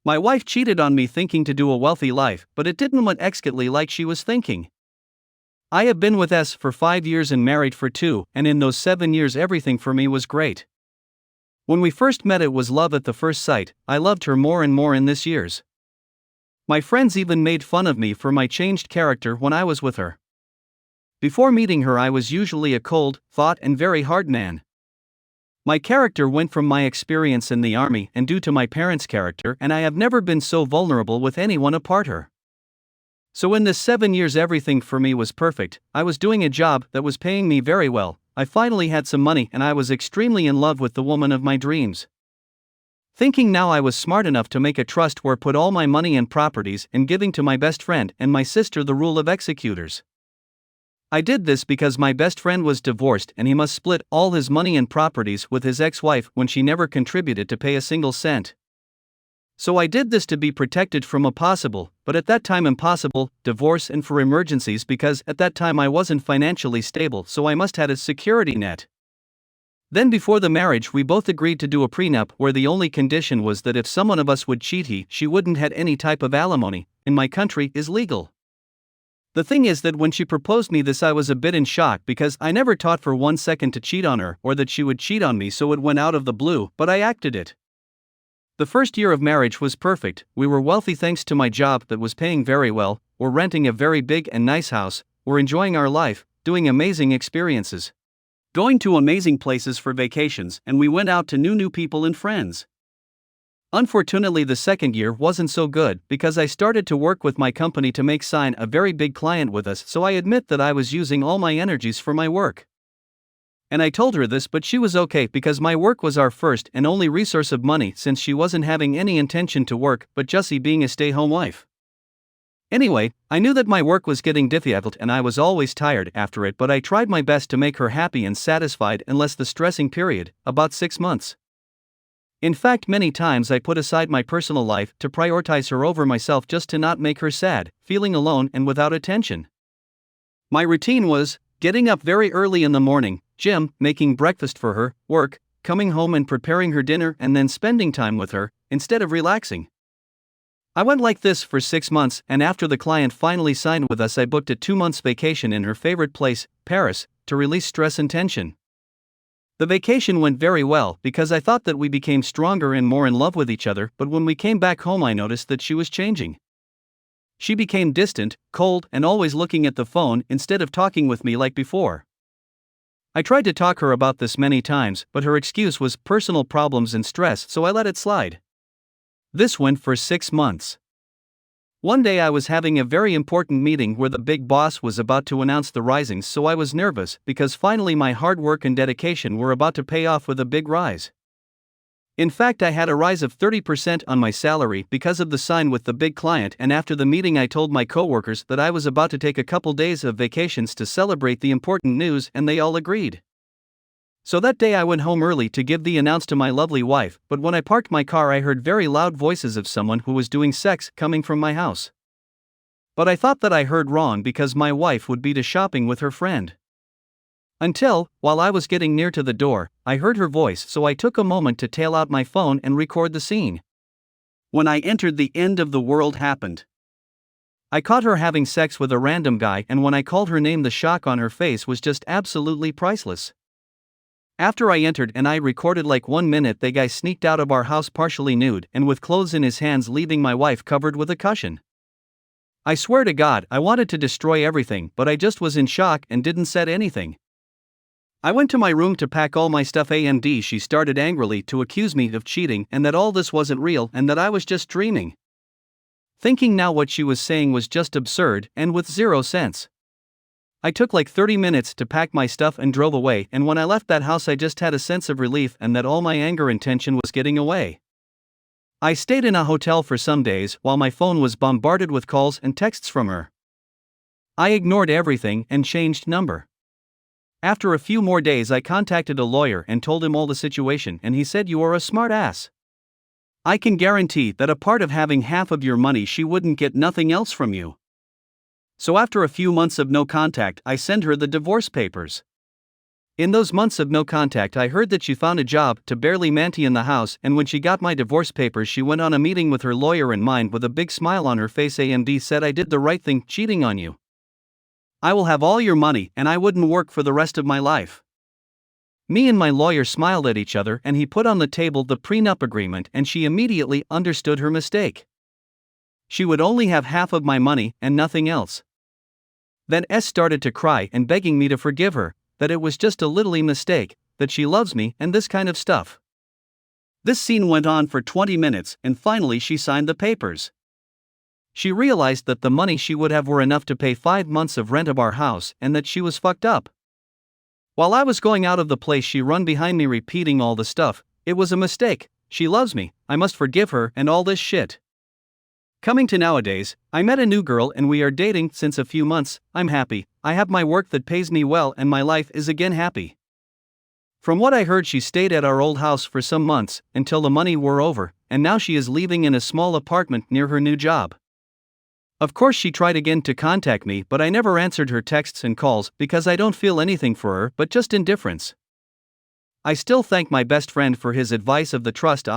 My wife cheated on me thinking to do a wealthy life, but it didn't went exactly like she was thinking. I have been with S for 5 years and married for 2, and in those 7 years everything for me was great. When we first met it was love at the first sight. I loved her more and more in this years. My friends even made fun of me for my changed character when I was with her. Before meeting her I was usually a cold, thought and very hard man. My character went from my experience in the army and due to my parents' character, and I have never been so vulnerable with anyone apart her. So in this 7 years everything for me was perfect. I was doing a job that was paying me very well. I finally had some money and I was extremely in love with the woman of my dreams. Thinking now I was smart enough to make a trust where put all my money and properties and giving to my best friend and my sister the rule of executors. I did this because my best friend was divorced and he must split all his money and properties with his ex-wife when she never contributed to pay a single cent. So I did this to be protected from a possible, but at that time impossible, divorce and for emergencies because at that time I wasn't financially stable so I must had a security net. Then before the marriage we both agreed to do a prenup where the only condition was that if someone of us would cheat she wouldn't had any type of alimony, in my country is legal. The thing is that when she proposed me this I was a bit in shock because I never thought for 1 second to cheat on her or that she would cheat on me so it went out of the blue but I acted it. The first year of marriage was perfect, we were wealthy thanks to my job that was paying very well, we're renting a very big and nice house, we're enjoying our life, doing amazing experiences. Going to amazing places for vacations and we went out to new people and friends. Unfortunately the second year wasn't so good because I started to work with my company to make sign a very big client with us so I admit that I was using all my energies for my work. And I told her this but she was okay because my work was our first and only resource of money since she wasn't having any intention to work but just being a stay-home wife. Anyway, I knew that my work was getting difficult and I was always tired after it but I tried my best to make her happy and satisfied in less the stressing period, about 6 months. In fact many times I put aside my personal life to prioritize her over myself just to not make her sad, feeling alone and without attention. My routine was, getting up very early in the morning, gym, making breakfast for her, work, coming home and preparing her dinner and then spending time with her, instead of relaxing. I went like this for 6 months and after the client finally signed with us I booked a 2 months vacation in her favorite place, Paris, to release stress and tension. The vacation went very well because I thought that we became stronger and more in love with each other but when we came back home I noticed that she was changing. She became distant, cold and always looking at the phone instead of talking with me like before. I tried to talk her about this many times but her excuse was personal problems and stress so I let it slide. This went for 6 months. One day I was having a very important meeting where the big boss was about to announce the risings so I was nervous because finally my hard work and dedication were about to pay off with a big rise. In fact I had a rise of 30% on my salary because of the sign with the big client and after the meeting I told my coworkers that I was about to take a couple days of vacations to celebrate the important news and they all agreed. So that day I went home early to give the announce to my lovely wife but when I parked my car I heard very loud voices of someone who was doing sex coming from my house. But I thought that I heard wrong because my wife would be to shopping with her friend. Until, while I was getting near to the door, I heard her voice so I took a moment to tail out my phone and record the scene. When I entered the end of the world happened. I caught her having sex with a random guy and when I called her name the shock on her face was just absolutely priceless. After I entered and I recorded like 1 minute the guy sneaked out of our house partially nude and with clothes in his hands leaving my wife covered with a cushion. I swear to God I wanted to destroy everything but I just was in shock and didn't said anything. I went to my room to pack all my stuff and she started angrily to accuse me of cheating and that all this wasn't real and that I was just dreaming. Thinking now what she was saying was just absurd and with 0 sense. I took like 30 minutes to pack my stuff and drove away and when I left that house I just had a sense of relief and that all my anger and tension was getting away. I stayed in a hotel for some days while my phone was bombarded with calls and texts from her. I ignored everything and changed number. After a few more days I contacted a lawyer and told him all the situation and he said you are a smart ass. I can guarantee that a part of having half of your money she wouldn't get nothing else from you. So after a few months of no contact I sent her the divorce papers. In those months of no contact, I heard that she found a job to barely maintain the house, and when she got my divorce papers, she went on a meeting with her lawyer in mind with a big smile on her face. AMD said, I did the right thing cheating on you. I will have all your money and I wouldn't work for the rest of my life. Me and my lawyer smiled at each other and he put on the table the prenup agreement and she immediately understood her mistake. She would only have half of my money and nothing else. Then S started to cry and begging me to forgive her, that it was just a little mistake, that she loves me and this kind of stuff. This scene went on for 20 minutes and finally she signed the papers. She realized that the money she would have were enough to pay 5 months of rent of our house and that she was fucked up. While I was going out of the place, she run behind me repeating all the stuff. It was a mistake, she loves me, I must forgive her and all this shit. Coming to nowadays, I met a new girl and we are dating since a few months. I'm happy, I have my work that pays me well and my life is again happy. From what I heard, she stayed at our old house for some months until the money wore over, and now she is living in a small apartment near her new job. Of course she tried again to contact me, but I never answered her texts and calls because I don't feel anything for her but just indifference. I still thank my best friend for his advice of the trust.